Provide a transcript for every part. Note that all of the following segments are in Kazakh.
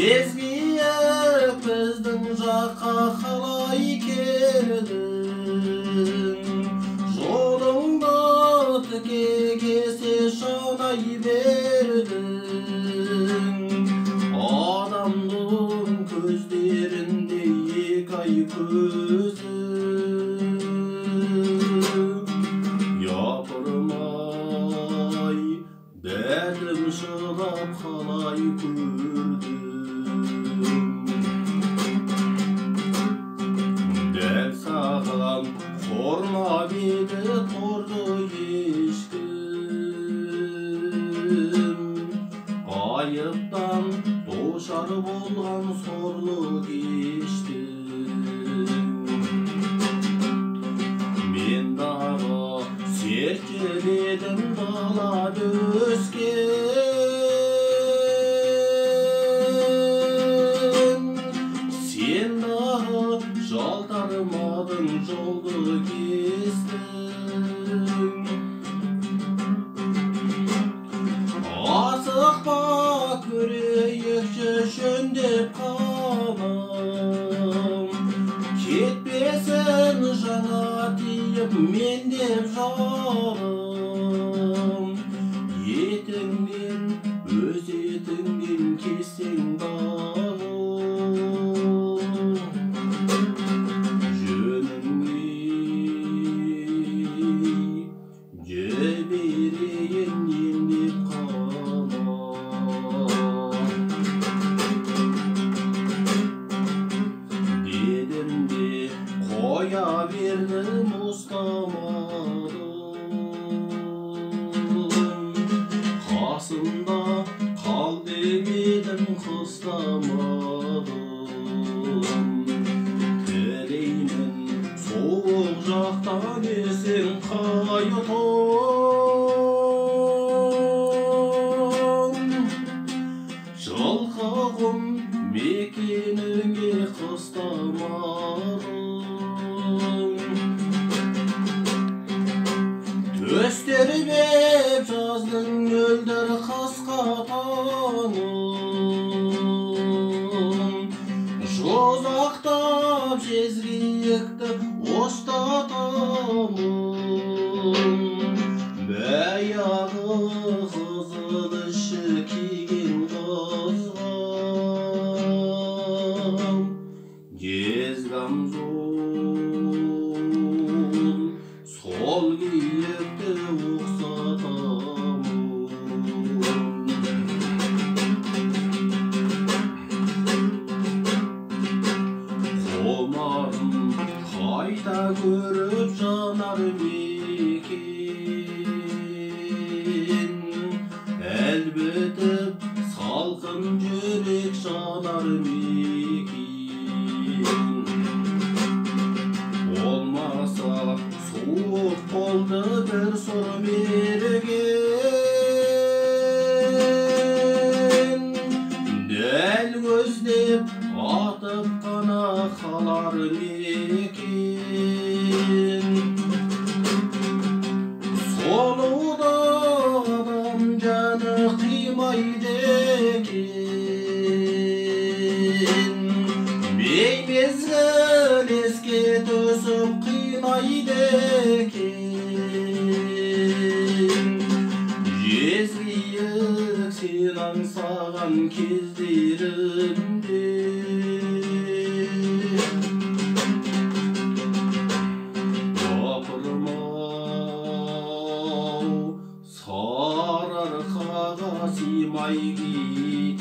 Ezgiye bizden жаққа қалай келдің, жолыңда тіке кесе шанай бердің. Адамның көздерінде екі ай көзі, япырмай дәрдім жылап қалай көрдім. Дәл саған қормап еді торды ешкім, айыптан душар болған сорлы кештім. Мен дағы серкеледім далада өскен, сен дағы жалтармадың жолды кестің. Асықпа көрейікші жөндеп қалам, кетпесін жаңа тиіп мен деп жарым. Етіңнен өз етіңнен кессең дағы, жөніңе жіберейін ендеп қалам. Дедім де қоя бердім ұстамадым, қасымда қал демедім қыстамадым. Тілеймін суық жақтан есен қайтуын, жылқы құм мекеніңе қыстамадым. Төстербеп жаздың мөлдір қасқа таңын, жозақтап жезгиікті ұстатамын. Баяғы қызыл іші киген қызғам, жезгамзол сол киікті ұқсатамын. Құмарым қайта көріп жанар мекен, әлбітіп салқын жүрек жанар мекен. Болмаса суық болды бір сұр мерген, дәл көздеп атып қана қалар мекен. Солуда адам жаны қимайды екен, беймезгіл еске түсіп қинайды екен. Жезгиік сен аңсаған кездерімде, япырмау сарыарқаға сыймай кетейін.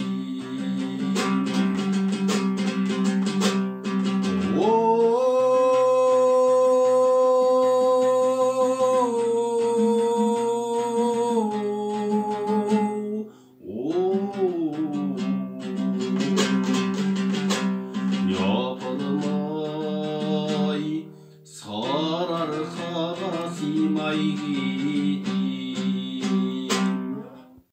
Япырмай сарыарқаға сыймай кетейін.